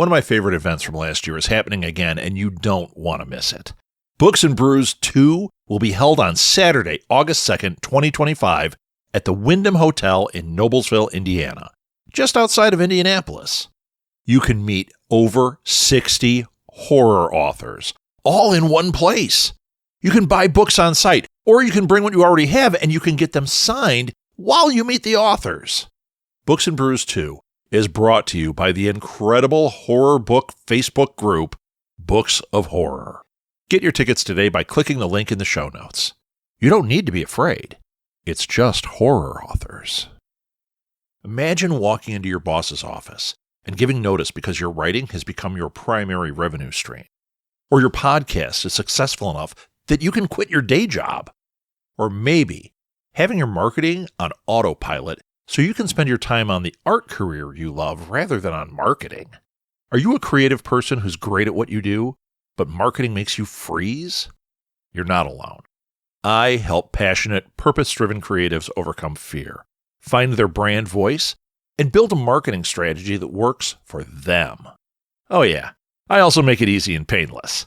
One of my favorite events from last year is happening again, and you don't want to miss it. Books and Brews 2 will be held on Saturday, August 2nd, 2025, at the Wyndham Hotel in Noblesville, Indiana, just outside of Indianapolis. You can meet over 60 horror authors, all in one place. You can buy books on site, or you can bring what you already have, and you can get them signed while you meet the authors. Books and Brews 2 is brought to you by the incredible horror book Facebook group, Books of Horror. Get your tickets today by clicking the link in the show notes. You don't need to be afraid. It's just horror authors. Imagine walking into your boss's office and giving notice because your writing has become your primary revenue stream. Or your podcast is successful enough that you can quit your day job. Or maybe having your marketing on autopilot so you can spend your time on the art career you love rather than on marketing. Are you a creative person who's great at what you do, but marketing makes you freeze? You're not alone. I help passionate, purpose-driven creatives overcome fear, find their brand voice, and build a marketing strategy that works for them. Oh yeah, I also make it easy and painless.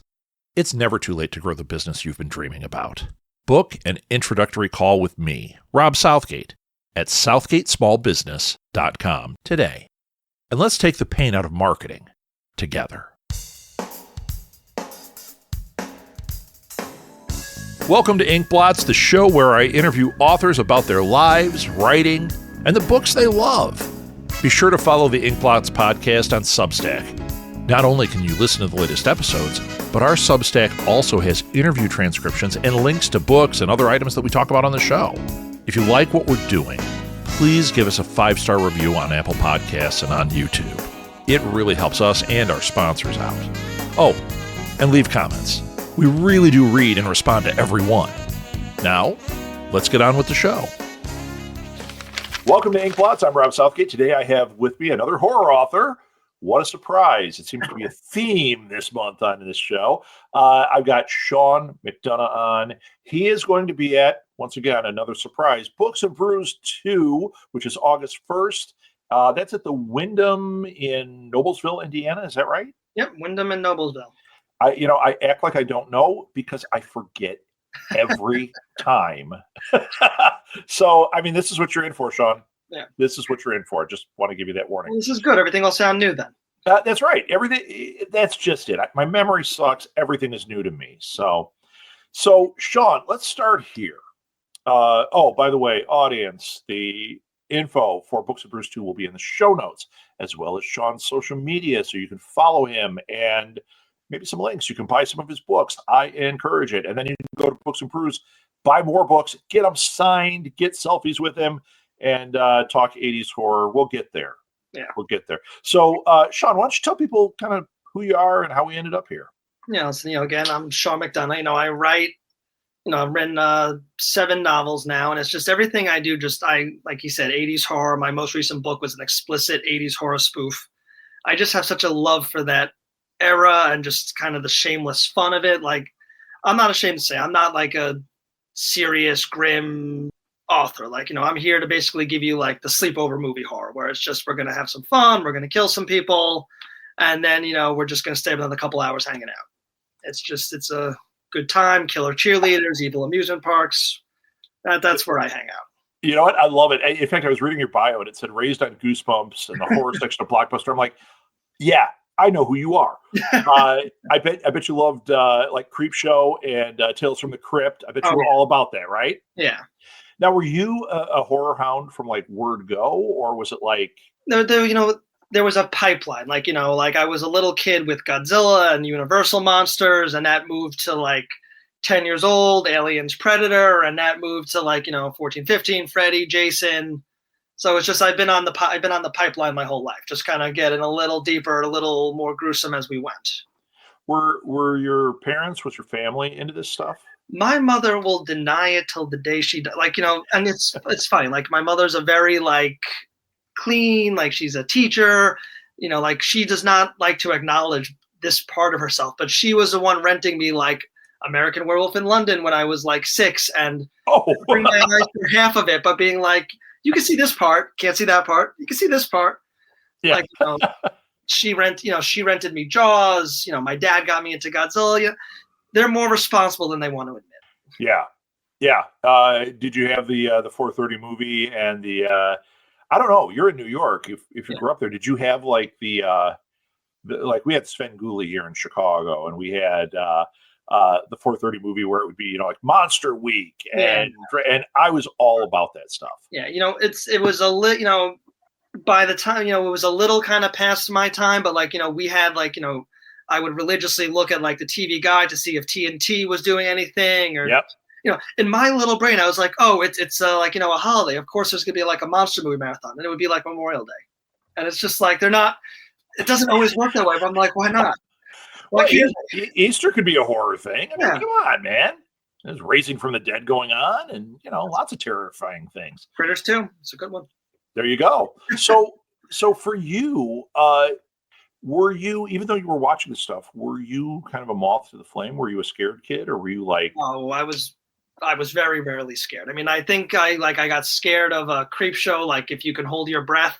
It's never too late to grow the business you've been dreaming about. Book an introductory call with me, Rob Southgate, at southgatesmallbusiness.com today. And let's take the pain out of marketing together. Welcome to Ink Blots, the show where I interview authors about their lives, writing, and the books they love. Be sure to follow the Ink Blots podcast on Substack. Not only can you listen to the latest episodes, but our Substack also has interview transcriptions and links to books and other items that we talk about on the show. If you like what we're doing, please give us a 5-star review on Apple Podcasts and on YouTube. It really helps us and our sponsors out. Oh, and leave comments. We really do read and respond to every one. Now, let's get on with the show. Welcome to Ink Blots. I'm Rob Southgate. Today I have with me another horror author. What a surprise. It seems to be a theme this month on this show. I've got Sean McDonough on. He is going to be at, once again, another surprise, Books and Brews 2, which is August 1st. That's at the Wyndham in Noblesville, Indiana. Is that right? Yep, Wyndham in Noblesville. I act like I don't know because I forget every time. So, I mean, this is what you're in for, Sean. Yeah. This is what you're in for. Just want to give you that warning. Well, this is good. Everything will sound new then. That's right. Everything. That's just it. My memory sucks. Everything is new to me. So Sean, let's start here. By the way, audience, the info for Books and Brews 2 will be in the show notes, as well as Sean's social media, so you can follow him and maybe some links. You can buy some of his books. I encourage it. And then you can go to Books and Brews, buy more books, get them signed, get selfies with him, and talk 80s horror. We'll get there. Yeah. We'll get there. So, Sean, why don't you tell people kind of who you are and how we ended up here? Yeah, so, again, I'm Sean McDonough. I write, I've written 7 novels now, and it's just everything I do. Like you said, 80s horror. My most recent book was an explicit 80s horror spoof. I just have such a love for that era and just kind of the shameless fun of it. Like, I'm not ashamed to say I'm not like a serious, grim author. Like, I'm here to basically give you like the sleepover movie horror, where it's just, we're going to have some fun, we're going to kill some people, and then, we're just going to stay another couple hours hanging out. It's a good time, killer cheerleaders, evil amusement parks. That's where I hang out. You know what? I love it. In fact, I was reading your bio and it said raised on Goosebumps and the horror section of Blockbuster. I'm like, yeah, I know who you are. I bet you loved like Creepshow and Tales from the Crypt. I bet you were all about that, right? Yeah. Now, were you a horror hound from like word go, or was it like there was a pipeline? Like, I was a little kid with Godzilla and Universal monsters, and that moved to like 10 years old, Aliens, Predator, and that moved to like 14, 15, Freddy, Jason. So it's just I've been on the pipeline my whole life, just kind of getting a little deeper, a little more gruesome as we went. Was your family into this stuff? My mother will deny it till the day she died. Like, and it's funny. Like, my mother's a very like clean, like she's a teacher, like she does not like to acknowledge this part of herself, but she was the one renting me like American Werewolf in London when I was like 6 and bringing half of it, but being like, you can see this part, can't see that part. You can see this part. Yeah. Like, she rented me Jaws. My dad got me into Godzilla. They're more responsible than they want to admit. Yeah. Did you have the 4:30 movie and the I don't know, you're in New York. If you grew up there, did you have like the like we had Sven Gulli here in Chicago, and we had the 4:30 movie where it would be like Monster Week, and I was all about that stuff. Yeah, it was a by the time it was a little kind of past my time, but we had I would religiously look at the TV Guide to see if TNT was doing anything, or in my little brain I was like, oh, it's a holiday. Of course, there's gonna be a monster movie marathon, and it would be like Memorial Day, and it's just they're not. It doesn't always work that way, but I'm like, why not? Well, Easter could be a horror thing. I mean, come on, man. There's Raising from the Dead going on, and lots of terrifying things. Critters 2, it's a good one. There you go. So for you, were you, even though you were watching this stuff, were you kind of a moth to the flame? Were you a scared kid, or were you like? Oh, I was very rarely scared. I mean, I think I got scared of a creep show, like If You Can Hold Your Breath.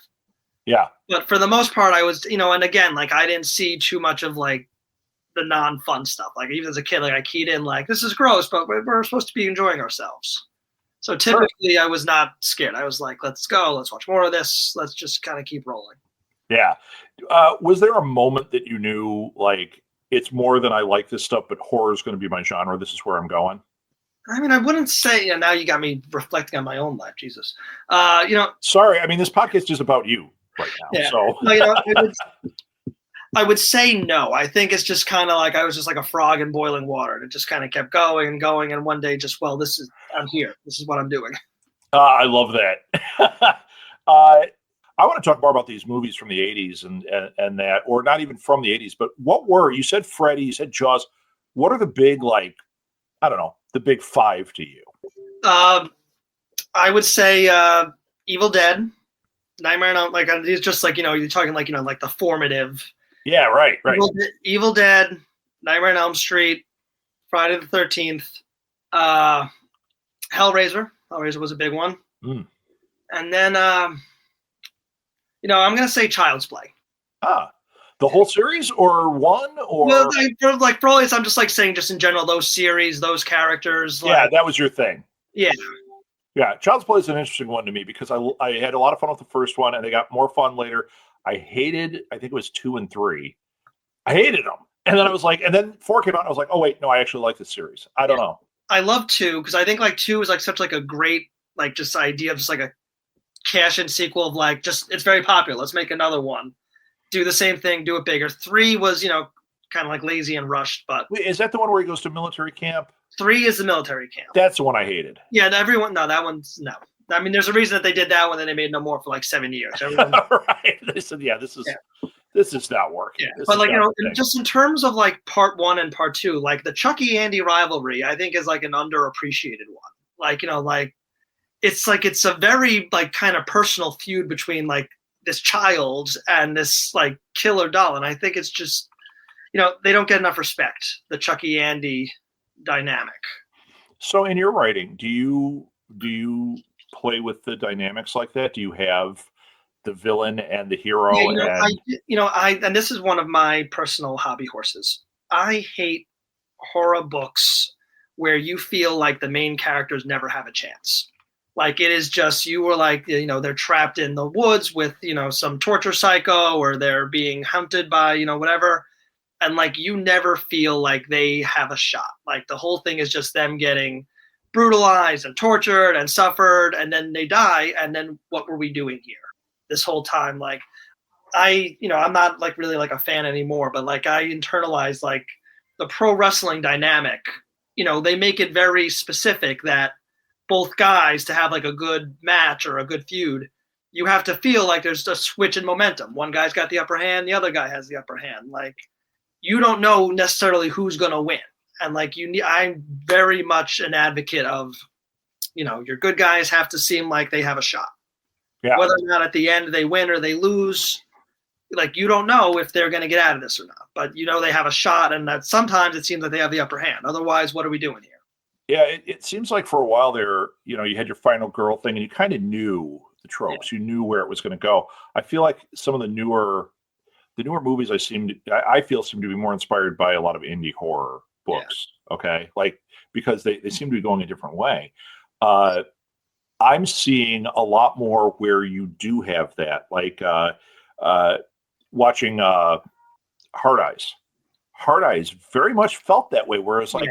Yeah. But for the most part, I was, and again, I didn't see too much of the non-fun stuff. Even as a kid, I keyed in this is gross, but we're supposed to be enjoying ourselves. So typically I was not scared. I was like, let's go, let's watch more of this. Let's just kind of keep rolling. Yeah. Was there a moment that you knew it's more than I like this stuff, but horror is going to be my genre? This is where I'm going. I mean, I wouldn't say, now you got me reflecting on my own life, Jesus. Sorry. I mean, this podcast is about you right now. Yeah. So I would say no. I think it's just kind of I was just like a frog in boiling water. And it just kind of kept going and going. And one day I'm here. This is what I'm doing. I love that. I want to talk more about these movies from the 80s and that, or not even from the 80s, but you said Freddy, you said Jaws. What are the big, I don't know, the big five to you? I would say Evil Dead, Nightmare on it's just you're talking the formative. Yeah, right. Evil Dead, Nightmare on Elm Street, Friday the 13th, Hellraiser. Hellraiser was a big one. Mm. And then, I'm going to say Child's Play. The whole series or one? Or well, for all this, I'm just saying just in general, those series, those characters. Yeah, that was your thing. Yeah. Yeah, Child's Play is an interesting one to me because I had a lot of fun with the first one, and they got more fun later. I think it was 2 and 3. I hated them. And then I was and then 4 came out, and I was like, oh, wait, no, I actually like this series. I don't know. I love 2 because I think 2 is such a great, just idea of just a cash-in sequel of it's very popular. Let's make another one. Do the same thing, do it bigger. 3 was, kind of lazy and rushed. But wait, is that the one where he goes to military camp? 3 is the military camp. That's the one I hated. Yeah, that one's no. I mean, there's a reason that they did that one, and they made no more for 7 years. Right. They said, this is not working. Yeah. But just in terms of part 1 and part 2, the Chucky Andy rivalry, I think is an underappreciated one. It's a very kind of personal feud between this child and this killer doll, and I think it's just they don't get enough respect, the Chucky Andy dynamic. So in your writing, do you play with the dynamics like that? Do you have the villain and the hero? And this is one of my personal hobby horses. I hate horror books where you feel the main characters never have a chance. It is just, you were they're trapped in the woods with, some torture psycho, or they're being hunted by, whatever. And you never feel they have a shot. The whole thing is just them getting brutalized and tortured and suffered, and then they die. And then what were we doing here this whole time? I'm not really a fan anymore, but I internalize the pro wrestling dynamic. They make it very specific that both guys, to have a good match or a good feud, you have to feel there's a switch in momentum. One guy's got the upper hand, the other guy has the upper hand. You don't know necessarily who's going to win. And I'm very much an advocate of, your good guys have to seem like they have a shot. Yeah. Whether or not at the end they win or they lose, you don't know if they're going to get out of this or not. But they have a shot, and that sometimes it seems like they have the upper hand. Otherwise, what are we doing here? Yeah, it seems like for a while there, you had your final girl thing, and you kind of knew the tropes. Yeah. You knew where it was going to go. I feel like some of the newer the newer movies I feel seem to be more inspired by a lot of indie horror books. Yeah. Okay. Like, because they seem to be going a different way. I'm seeing a lot more where you do have that, like watching Hard Eyes. Hard Eyes very much felt that way, where it's like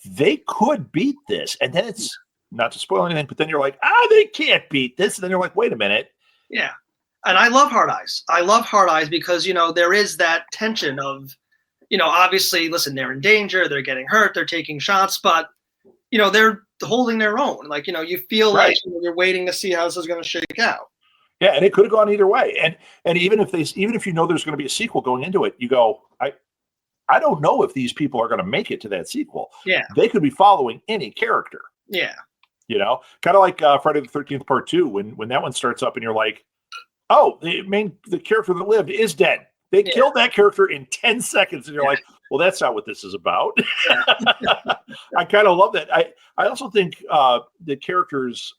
they could beat this, and then it's not to spoil anything, but then you're like, they can't beat this, and then you're like, wait a minute. Yeah, and I love Hard Eyes. I love Hard Eyes because there is that tension of, obviously, listen, they're in danger, they're getting hurt, they're taking shots, but they're holding their own. Like, you feel like you're waiting to see how this is going to shake out. Yeah, and it could have gone either way. And even if there's going to be a sequel going into it, you go, I don't know if these people are going to make it to that sequel. Yeah, they could be following any character. Yeah, kind of like Friday the 13th Part 2, when that one starts up, and you're like, oh, the character that lived is dead. They killed that character in 10 seconds, and you're like, well, that's not what this is about. I kind of love that. I also think the characters,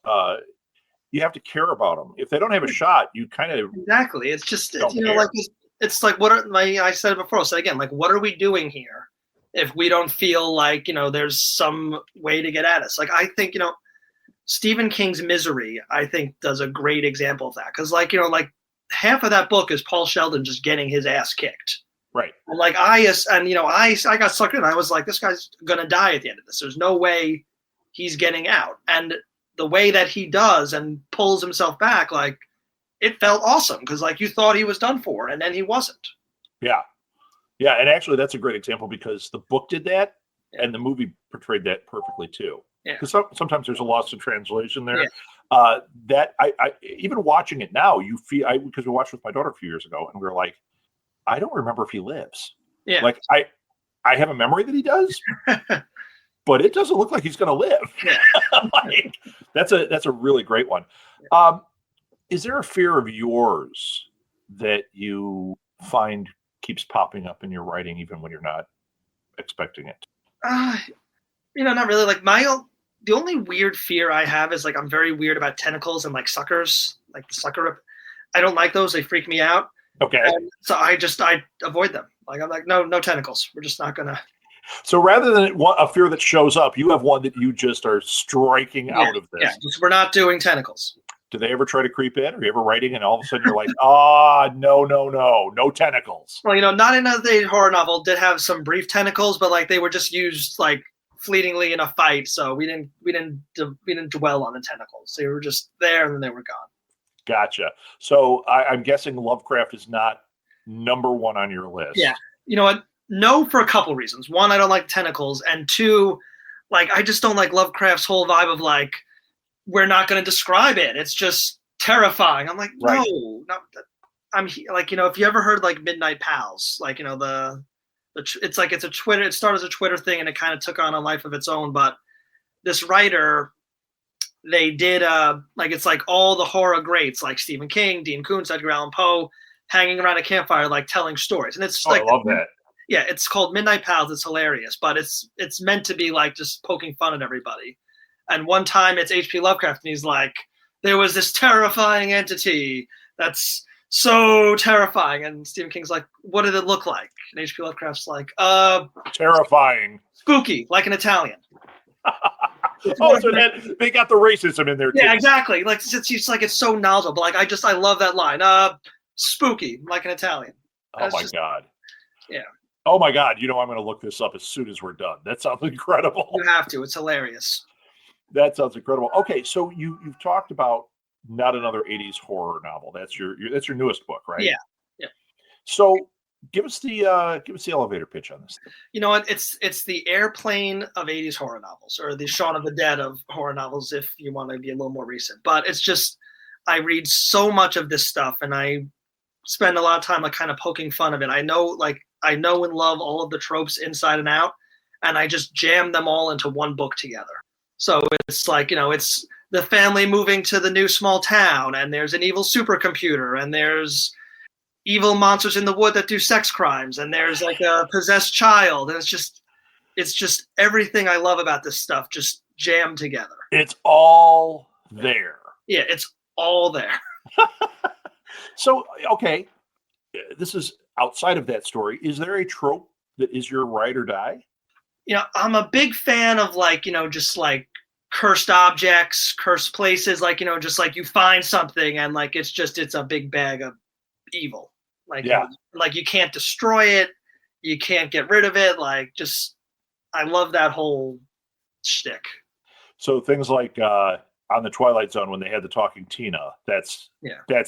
you have to care about them. If they don't have a shot, you kind of exactly. It's just it's like I said it before. I'll say again, like, what are we doing here if we don't feel like there's some way to get at us? Like, I think Stephen King's Misery, I think, does a great example of that, because like half of that book is Paul Sheldon just getting his ass kicked. Right. And like I got sucked in. I was like, this guy's gonna die at the end of this. There's no way he's getting out. And the way that he does and pulls himself back, like, it felt awesome, because like you thought he was done for, and then he wasn't. Yeah. Yeah, and actually that's a great example, because the book did that, and the movie portrayed that perfectly too. Yeah. Because sometimes there's a loss of translation there. Yeah. That I even watching it now, you feel, because we watched with my daughter a few years ago, and we were like, I don't remember if he lives. Yeah. Like I have a memory that he does, but it doesn't look like he's going to live. Yeah. Like, that's a really great one. Is there a fear of yours that you find keeps popping up in your writing, even when you're not expecting it? Not really. Like, the only weird fear I have is, like, I'm very weird about tentacles and like suckers, like the sucker. I don't like those. They freak me out. Okay. And so I avoid them. Like, I'm like, no tentacles. We're just not gonna. So rather than a fear that shows up, you have one that you just are striking out of this. Yeah, we're not doing tentacles. Do they ever try to creep in? Are you ever writing and all of a sudden you're like, no tentacles? Well, Not Another Day horror novel did have some brief tentacles, but like they were just used like fleetingly in a fight, so we didn't dwell on the tentacles. They were just there and then they were gone. Gotcha. So I'm guessing Lovecraft is not number one on your list. Yeah. You know what? No, for a couple reasons. One, I don't like tentacles, and two, like, I just don't like Lovecraft's whole vibe of like, we're not going to describe it. It's just terrifying. I'm like, right. No. I'm like, if you ever heard like Midnight Pals, like, it's like it's a Twitter. It started as a Twitter thing, and it kind of took on a life of its own. But this writer, they did like, it's like all the horror greats like Stephen King, Dean Koontz, Edgar Allan Poe, hanging around a campfire, like telling stories. And it's like, I love that. Yeah, it's called Midnight Pals. It's hilarious, but it's meant to be like just poking fun at everybody. And one time it's H.P. Lovecraft, and he's like, there was this terrifying entity that's so terrifying. And Stephen King's like, what did it look like? And H.P. Lovecraft's like, terrifying. Spooky, like an Italian. So they got the racism in there too. Yeah, exactly. Like, it's like, it's so knowledgeable. Like, I love that line. Spooky, like an Italian. Oh my God. Yeah. Oh my God. I'm going to look this up as soon as we're done. That sounds incredible. You have to. It's hilarious. That sounds incredible. Okay, so you've talked about Not Another 80s Horror Novel. That's your newest book, right? Yeah. So give us the elevator pitch on this thing. You know what? It's the airplane of 80s horror novels, or the Shaun of the Dead of horror novels, if you want to be a little more recent. But it's just, I read so much of this stuff, and I spend a lot of time like kind of poking fun of it. I know and love all of the tropes inside and out, and I just jam them all into one book together. So it's like, it's the family moving to the new small town, and there's an evil supercomputer, and there's evil monsters in the wood that do sex crimes, and there's like a possessed child, and it's just everything I love about this stuff just jammed together. It's all there. Yeah, it's all there. So, okay, this is outside of that story, is there a trope that is your ride or die? I'm a big fan of just like cursed objects, cursed places, just like you find something and like it's a big bag of evil. Like like you can't destroy it, you can't get rid of it. I love that whole shtick. So things like on the Twilight Zone when they had the talking Tina, that's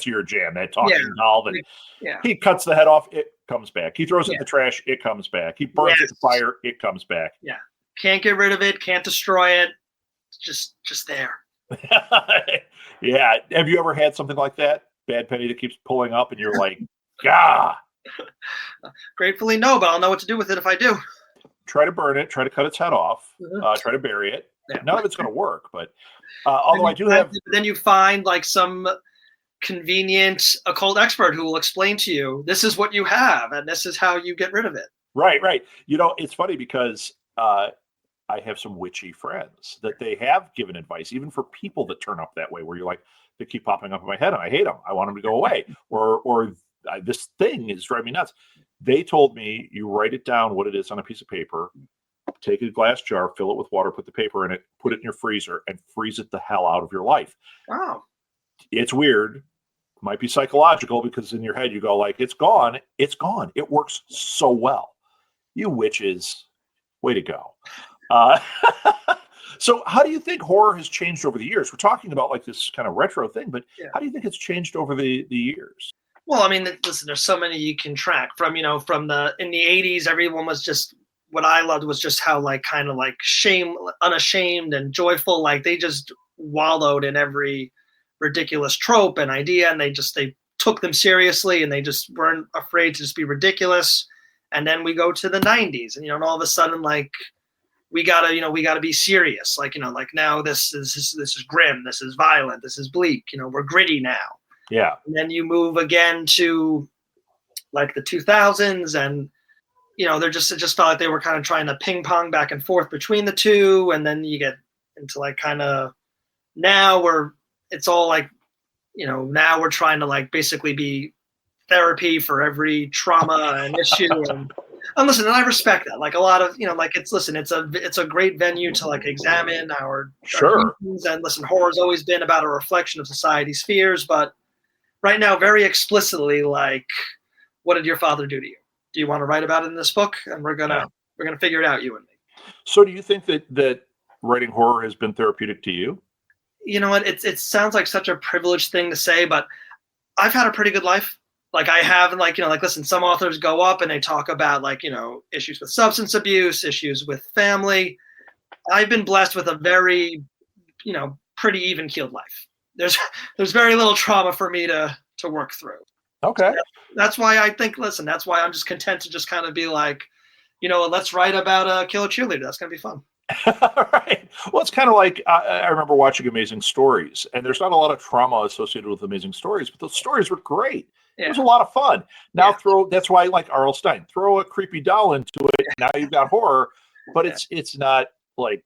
your jam. That talking doll that he cuts the head off, it comes back. He throws it in the trash, it comes back. He burns it in fire, it comes back. Yeah. Can't get rid of it, can't destroy it. It's just there. Yeah. Have you ever had something like that? Bad penny that keeps pulling up and you're like, Gah! Gratefully no, but I'll know what to do with it if I do. Try to burn it, try to cut its head off, try to bury it. Yeah. None of it's going to work, but although I do have... Then you find like some convenient occult expert who will explain to you, this is what you have, and this is how you get rid of it. Right. It's funny because I have some witchy friends that they have given advice, even for people that turn up that way, where you're like, they keep popping up in my head, and I hate them. I want them to go away. or this thing is driving me nuts. They told me you write it down what it is on a piece of paper, take a glass jar, fill it with water, put the paper in it, put it in your freezer, and freeze it the hell out of your life. Wow. It's weird. Might be psychological because in your head you go like, it's gone. It's gone. It works so well. You witches, way to go. So how do you think horror has changed over the years? We're talking about like this kind of retro thing, but how do you think it's changed over the years? Well, I mean, listen, there's so many you can track from in the 80s, everyone was just, what I loved was just how like kind of like unashamed and joyful, like they just wallowed in every ridiculous trope and idea, and they took them seriously, and they just weren't afraid to just be ridiculous. And then we go to the 90s, and and all of a sudden like we gotta be serious, like now this is grim, this is violent, this is bleak, we're gritty now. Yeah. And then you move again to like the 2000s, and they're just, it just felt like they were kind of trying to ping pong back and forth between the two. And then you get into like kind of now where it's all like, now we're trying to like basically be therapy for every trauma and issue. And listen, and I respect that. Like a lot of, it's a great venue to like examine our demons. And listen, horror's always been about a reflection of society's fears, but right now, very explicitly, like, what did your father do to you? Do you want to write about it in this book? And we're gonna figure it out, you and me. So, do you think that writing horror has been therapeutic to you? You know what? It sounds like such a privileged thing to say, but I've had a pretty good life. Like I have, listen, some authors go up and they talk about issues with substance abuse, issues with family. I've been blessed with a very, pretty even keeled life. There's very little trauma for me to work through. Okay. That's why I think, that's why I'm just content to just kind of be like, let's write about a killer cheerleader. That's going to be fun. Right. Well, it's kind of like, I remember watching Amazing Stories, and there's not a lot of trauma associated with Amazing Stories, but those stories were great. Yeah. It was a lot of fun. Now that's why I like R.L. Stine. Throw a creepy doll into it. Now you've got horror, but it's not like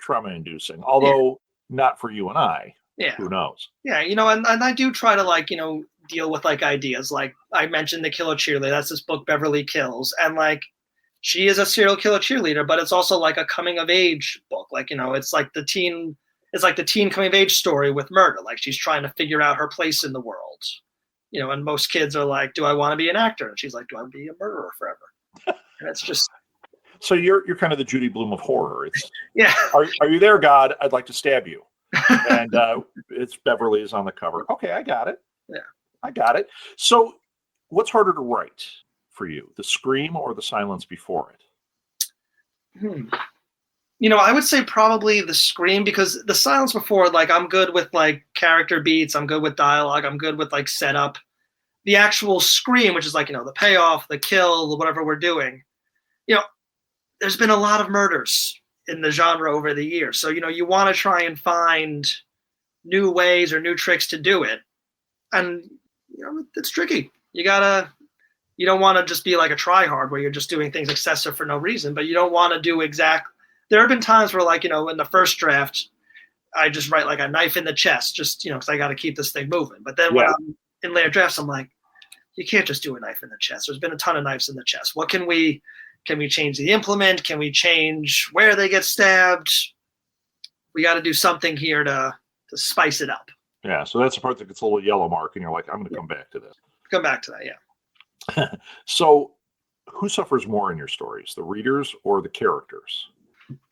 trauma inducing, although not for you and I. Yeah. Who knows? Yeah. And I do try to deal with like ideas. Like I mentioned the killer cheerleader. That's this book, Beverly Kills. And like, she is a serial killer cheerleader, but it's also like a coming of age book. Like, it's like the teen coming of age story with murder. Like she's trying to figure out her place in the world. And most kids are like, do I want to be an actor? And she's like, do I want to be a murderer forever? And it's just. So you're kind of the Judy Blume of horror. It's, yeah. Are you there, God? I'd like to stab you. And it's Beverly is on the cover. Okay, I got it. Yeah. I got it. So what's harder to write for you, the scream or the silence before it? I would say probably the scream, because the silence before, like I'm good with like character beats, I'm good with dialogue, I'm good with like setup. The actual scream, which is like, the payoff, the kill, whatever we're doing, there's been a lot of murders in the genre over the years. So, you want to try and find new ways or new tricks to do it. And, it's tricky. You don't want to just be like a try-hard where you're just doing things excessive for no reason, but you don't want to do there have been times where like, in the first draft, I just write like a knife in the chest, just, because I got to keep this thing moving. But then when I'm in later drafts, I'm like, you can't just do a knife in the chest. There's been a ton of knives in the chest. What can we change the implement? Can we change where they get stabbed? We got to do something here to spice it up. Yeah, so that's the part that gets a little yellow mark, and you're like, I'm going to come back to this. Come back to that, yeah. So who suffers more in your stories, the readers or the characters?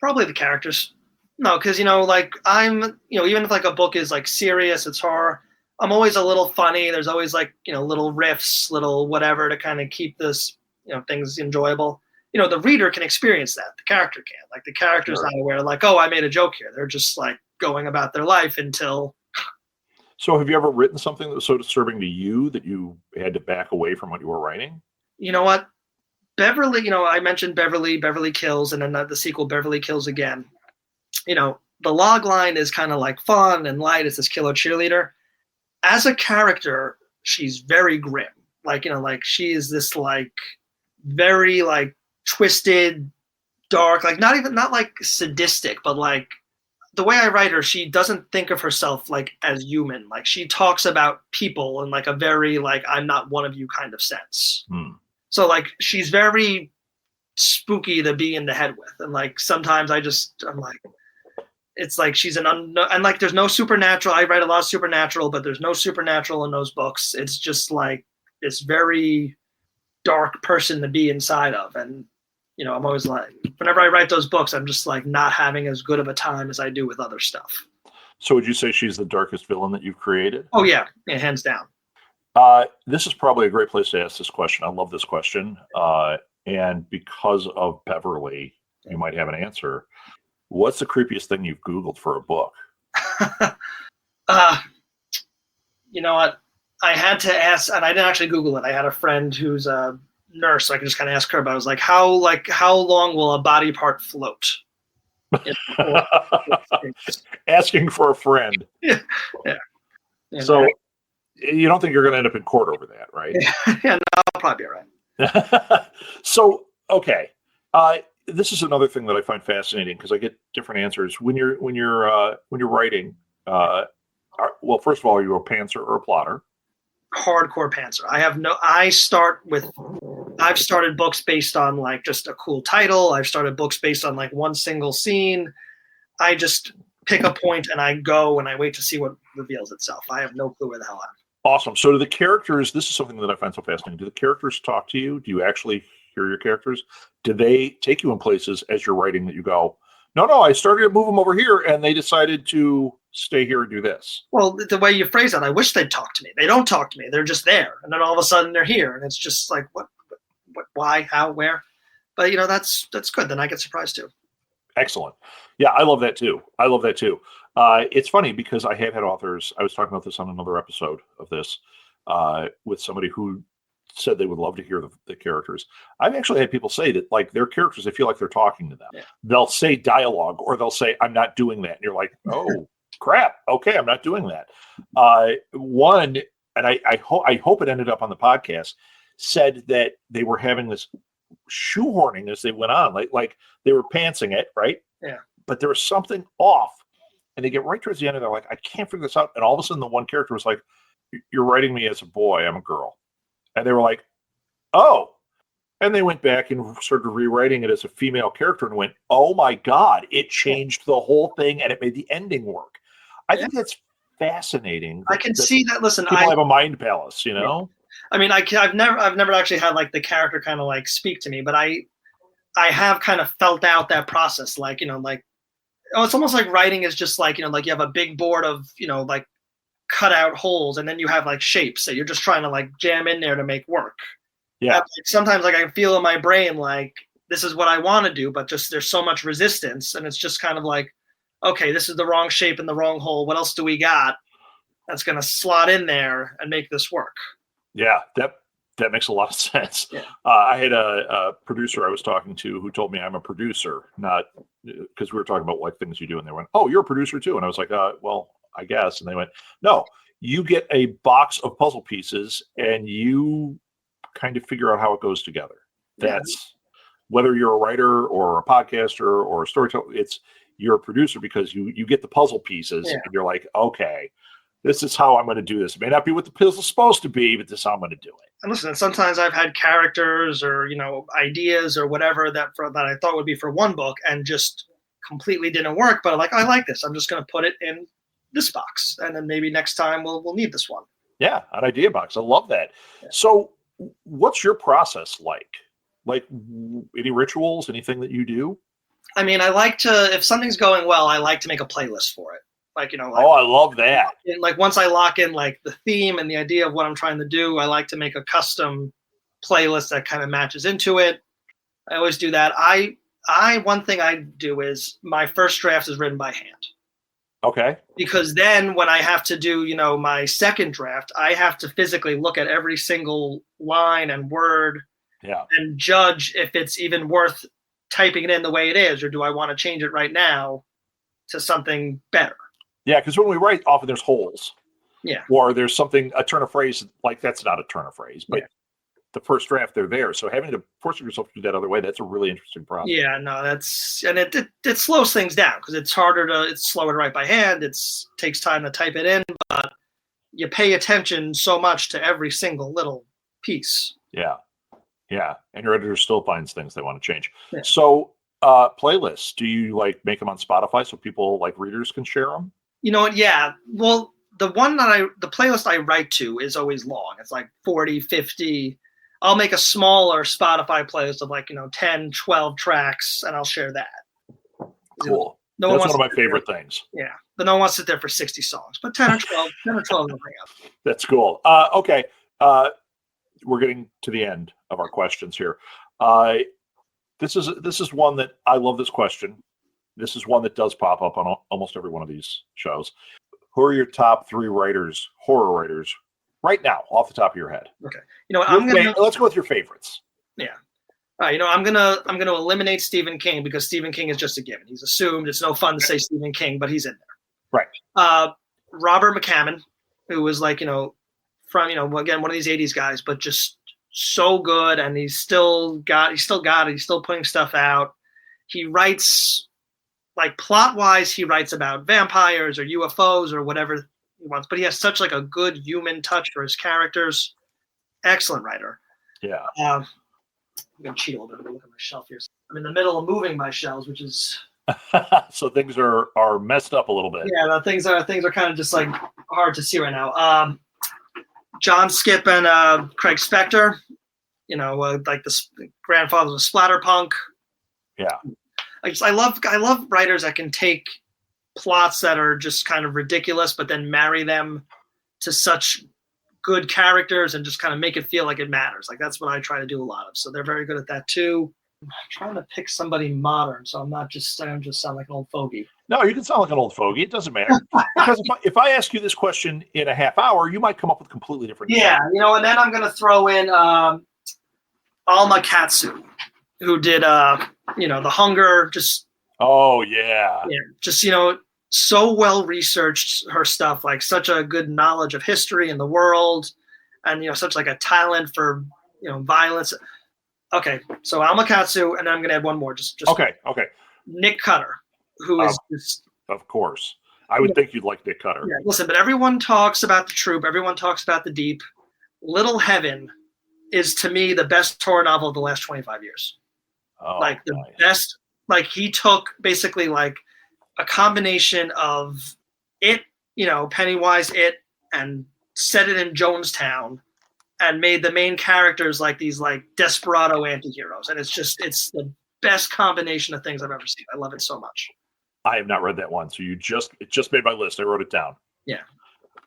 Probably the characters. No, because, like I'm, even if like a book is like serious, it's horror, I'm always a little funny. There's always like, little riffs, little whatever to kind of keep this, things enjoyable. The reader can experience that. The character can't. Like the character's not aware, like, oh, I made a joke here. They're just like going about their life until. So have you ever written something that was so disturbing to you that you had to back away from what you were writing? You know what? Beverly, I mentioned Beverly kills, and then the sequel, Beverly Kills Again. The log line is kind of like fun and light. It's this killer cheerleader. As a character, she's very grim. Like, like she is this like very like twisted, dark, like not like sadistic, but like the way I write her, she doesn't think of herself like as human. Like she talks about people in like a very like I'm not one of you kind of sense. So like she's very spooky to be in the head with, and like sometimes I'm like, it's like she's and like there's no supernatural. I write a lot of supernatural, but there's no supernatural in those books. It's just like this very dark person to be inside of, and I'm always like, whenever I write those books, I'm just like not having as good of a time as I do with other stuff. So would you say she's the darkest villain that you've created? Oh yeah, hands down. This is probably a great place to ask this question. I love this question. And because of Beverly, you might have an answer. What's the creepiest thing you've Googled for a book? You know what? I had to ask, and I didn't actually Google it. I had a friend who's a nurse, so I could just kind of ask her. But I was like, how long will a body part float? Asking for a friend. Yeah. So you don't think you're going to end up in court over that, right? Yeah, no, I'll probably be all right. So, okay. This is another thing that I find fascinating because I get different answers when you're writing. Well, first of all, are you a pantser or a plotter? Hardcore pantser. I've started books based on like just a cool title. I've started books based on like one single scene. I just pick a point and I go and I wait to see what reveals itself. I have no clue where the hell I'm. Awesome. So do the characters, this is something that I find so fascinating. Do the characters talk to you? Do you actually hear your characters? Do they take you in places as you're writing that you go, no, I started to move them over here and they decided to stay here and do this? Well, the way you phrase that, I wish they'd talk to me. They don't talk to me. They're just there. And then all of a sudden they're here. And it's just like, what, why, how, where? But, that's good. Then I get surprised too. Excellent. Yeah, I love that too. It's funny because I have had authors, I was talking about this on another episode of this with somebody who said they would love to hear the characters. I've actually had people say that like their characters, they feel like they're talking to them. Yeah. They'll say dialogue or they'll say, I'm not doing that. And you're like, oh, crap. Okay, I'm not doing that. One, and I hope it ended up on the podcast, said that they were having this shoehorning as they went on. Like they were pantsing it, right? Yeah. But there was something off. And they get right towards the end and they're like, I can't figure this out. And all of a sudden the one character was like, you're writing me as a boy, I'm a girl. And they were like, oh. And they went back and started rewriting it as a female character and went, oh my God, it changed the whole thing and it made the ending work. I think that's fascinating. I can see that. Listen, people have a mind palace, I mean, I've never actually had like the character kind of like speak to me, but I have kind of felt out that process. Like, it's almost like writing is just like, like you have a big board of, like cut out holes and then you have like shapes that you're just trying to like jam in there to make work. Yeah. Sometimes like I feel in my brain, like this is what I want to do, but just there's so much resistance and it's just kind of like, okay, this is the wrong shape in the wrong hole. What else do we got that's going to slot in there and make this work? Yeah, that makes a lot of sense. Yeah. I had a producer I was talking to who told me I'm a producer, not because we were talking about like things you do. And they went, oh, you're a producer too. And I was like, well, I guess. And they went, no, you get a box of puzzle pieces and you kind of figure out how it goes together. That's whether you're a writer or a podcaster or a storyteller, you're a producer because you get the puzzle pieces and you're like, okay, This is how I'm going to do this. It may not be what the puzzle's supposed to be, but this is how I'm going to do it. And listen, sometimes I've had characters or, ideas or whatever that I thought would be for one book and just completely didn't work. But I'm like, I like this. I'm just going to put it in this box. And then maybe next time we'll need this one. Yeah, an idea box. I love that. Yeah. So what's your process like? Like any rituals, anything that you do? I mean, I like to, if something's going well, I like to make a playlist for it. Oh, I love that. Once I lock in the theme and the idea of what I'm trying to do, I like to make a custom playlist that kind of matches into it. I always do that. One thing I do is my first draft is written by hand. Okay. Because then when I have to do, my second draft, I have to physically look at every single line and word and judge if it's even worth typing it in the way it is, or do I want to change it right now to something better? Yeah, because when we write, often there's holes. Yeah. Or there's something, a turn of phrase, that's not a turn of phrase, but the first draft, they're there. So having to force yourself to do that other way, that's a really interesting process. Yeah, no, it slows things down because it's slower to write by hand. It takes time to type it in, but you pay attention so much to every single little piece. Yeah. Yeah. And your editor still finds things they want to change. Yeah. So playlists, do you make them on Spotify so people readers can share them? You know what? Yeah. Well, the playlist I write to is always long. It's 40, 50. I'll make a smaller Spotify playlist of 10, 12 tracks, and I'll share that. Cool. That's one of my favorite things. Yeah. But no one wants to sit there for 60 songs, but 10 or 12 will bring up. That's cool. Okay. We're getting to the end of our questions here. This is one that I love this question. This is one that does pop up on almost every one of these shows. Who are your top 3 writers, horror writers, right now, off the top of your head? Okay. Let's go with your favorites. Yeah. All right. I'm gonna eliminate Stephen King because Stephen King is just a given. He's assumed. It's no fun to say Stephen King, but he's in there. Right. Robert McCammon, who was from again one of these 80s guys, but just so good, and he's still got it. He's still putting stuff out. He writes plot-wise, he writes about vampires or UFOs or whatever he wants, but he has such a good human touch for his characters. Excellent writer. Yeah. I'm gonna cheat a little bit. Look at my shelf here. I'm in the middle of moving my shelves, which is so things are messed up a little bit. Yeah, things are kind of just hard to see right now. John Skip and Craig Spector, the grandfathers of splatterpunk. Yeah. I love writers that can take plots that are just kind of ridiculous, but then marry them to such good characters and just kind of make it feel like it matters. That's what I try to do a lot of. So they're very good at that too. I'm trying to pick somebody modern, so I don't just sound like an old fogey. No, you can sound like an old fogey. It doesn't matter. Because if I ask you this question in a half hour, you might come up with completely different. Yeah, and then I'm going to throw in Alma Katsu, who did The Hunger. Oh yeah. Yeah, just so well researched her stuff, such a good knowledge of history and the world, and such a talent for violence. Okay, so Alma Katsu, and I'm going to add one more. Just okay. Nick Cutter, who is just. Of course, I would think you'd like Nick Cutter. Yeah, listen, but everyone talks about The Troop. Everyone talks about The Deep. Little Heaven is to me the best horror novel of the last 25 years. Oh, best. He took basically a combination of It, Pennywise, It, and set it in Jonestown, and made the main characters these desperado anti-heroes. And it's the best combination of things I've ever seen. I love it so much. I have not read that one. So it just made my list. I wrote it down. Yeah.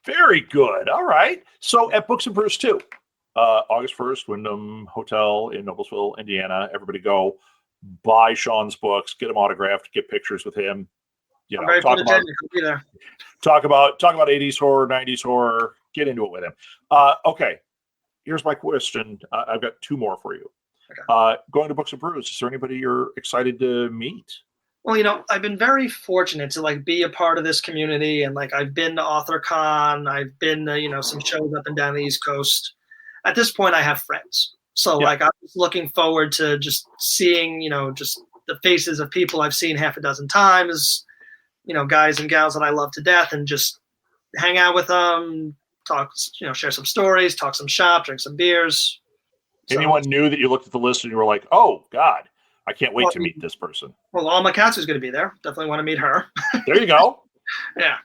Very good. All right. So at Books and Brews 2, August 1st, Wyndham Hotel in Noblesville, Indiana. Everybody go buy Sean's books, get them autographed, get pictures with him. Talk about 80s horror, 90s horror, get into it with him. Okay. Here's my question. I've got 2 more for you. Okay. Going to Books and Brews, is there anybody you're excited to meet? Well, I've been very fortunate to be a part of this community, and I've been to AuthorCon, I've been to, some shows up and down the East Coast. At this point, I have friends. So I'm just looking forward to just seeing, just the faces of people I've seen half a dozen times, guys and gals that I love to death, and just hang out with them, talk, share some stories, talk some shop, drink some beers. Anyone new that you looked at the list and you were like, oh, God, I can't wait to meet this person? Well, Alma Katsu's going to be there. Definitely want to meet her. There you go. Yeah.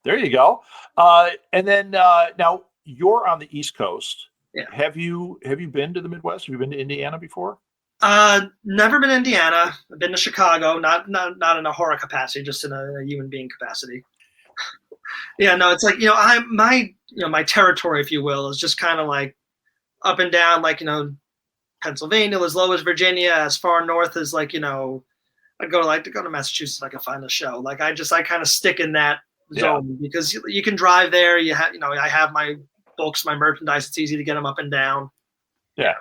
There you go. And then now you're on the East Coast. Yeah. Have you been to the Midwest? Have you been to Indiana before? Never been to Indiana. I've been to Chicago, not in a horror capacity, just in a human being capacity. Yeah, no, it's like, my territory, if you will, is just kind of like up and down, like, Pennsylvania, as low as Virginia, as far north as like, I'd go to Massachusetts if I could find a show. Like I kind of stick in that zone because you can drive there. You have, I have my books, my merchandise. It's easy to get them up and down. Yeah.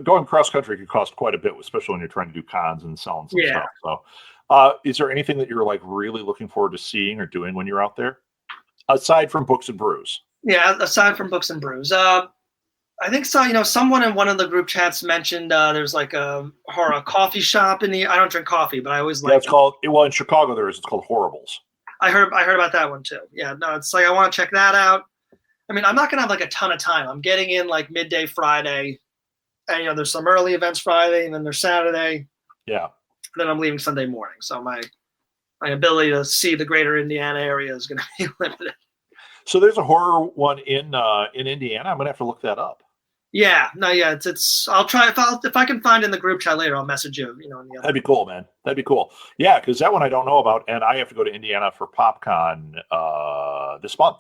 Going cross country can cost quite a bit, especially when you're trying to do cons and selling some stuff. So, is there anything that you're like really looking forward to seeing or doing when you're out there, aside from Books and Brews? Yeah, aside from Books and Brews, I think so. Someone in one of the group chats mentioned there's like a horror coffee shop I don't drink coffee, but I always like. Yeah, it's called. Well, in Chicago there is. It's called Horribles. I heard about that one too. Yeah, no, it's like I want to check that out. I mean, I'm not gonna have like a ton of time. I'm getting in like midday Friday. And there's some early events Friday, and then there's Saturday. Yeah. And then I'm leaving Sunday morning, so my ability to see the greater Indiana area is going to be limited. So there's a horror one in Indiana. I'm going to have to look that up. Yeah, no, yeah, it's. I'll try if I can find in the group chat later. I'll message you. That'd be cool, man. That'd be cool. Yeah, because that one I don't know about, and I have to go to Indiana for PopCon this month.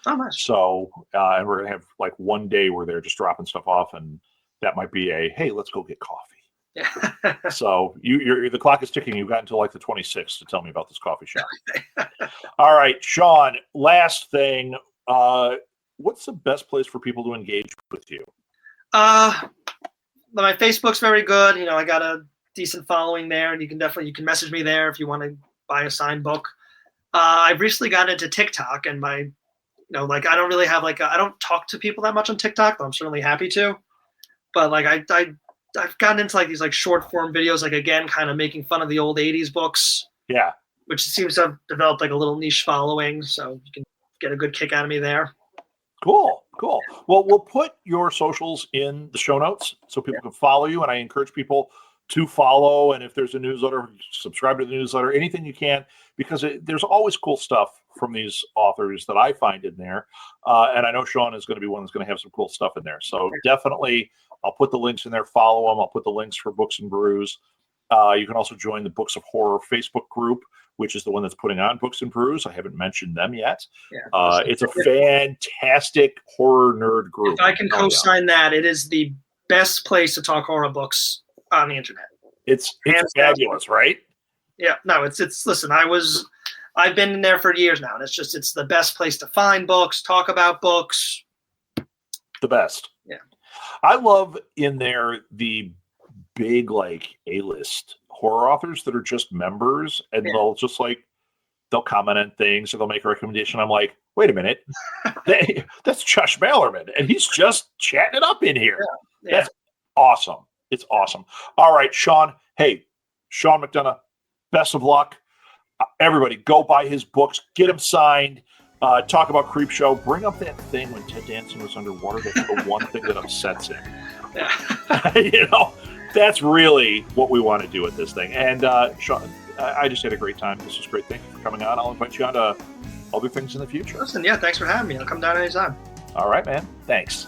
Oh, nice. So and we're gonna have like one day where they're just dropping stuff off and. That might be hey, let's go get coffee. Yeah. So the clock is ticking. You've got until like the 26th to tell me about this coffee shop. All right, Sean, last thing. What's the best place for people to engage with you? My Facebook's very good. I got a decent following there, and you can message me there if you want to buy a signed book. I've recently gotten into TikTok, and I don't really have I don't talk to people that much on TikTok, but I'm certainly happy to. But I've gotten into these short form videos, again, kind of making fun of the old 80s books. Yeah. Which seems to have developed a little niche following. So you can get a good kick out of me there. Cool. Well, we'll put your socials in the show notes so people can follow you. And I encourage people to follow. And if there's a newsletter, subscribe to the newsletter, anything you can, because there's always cool stuff from these authors that I find in there. And I know Sean is going to be one that's going to have some cool stuff in there. So definitely. I'll put the links in there. Follow them. I'll put the links for Books and Brews. You can also join the Books of Horror Facebook group, which is the one that's putting on Books and Brews. I haven't mentioned them yet. Yeah, it's a fantastic horror nerd group. If I can co-sign that, it is the best place to talk horror books on the internet. It's fabulous, right? Yeah. No, it's listen, I've been in there for years now, and it's the best place to find books, talk about books. The best. Yeah. I love in there the big A-list horror authors that are just members, and they'll just they'll comment on things or they'll make a recommendation. I'm like, wait a minute, that's Josh Mallerman, and he's just chatting it up in here. Yeah. That's awesome. It's awesome. All right, Sean. Hey, Sean McDonough, best of luck. Everybody, go buy his books, get them signed. Talk about Creepshow. Bring up that thing when Ted Danson was underwater. That's the one thing that upsets him. Yeah. That's really what we want to do with this thing. And Sean, I just had a great time. This was great. Thank you for coming on. I'll invite you on to other things in the future. Listen, yeah, thanks for having me. I'll come down anytime. All right, man. Thanks.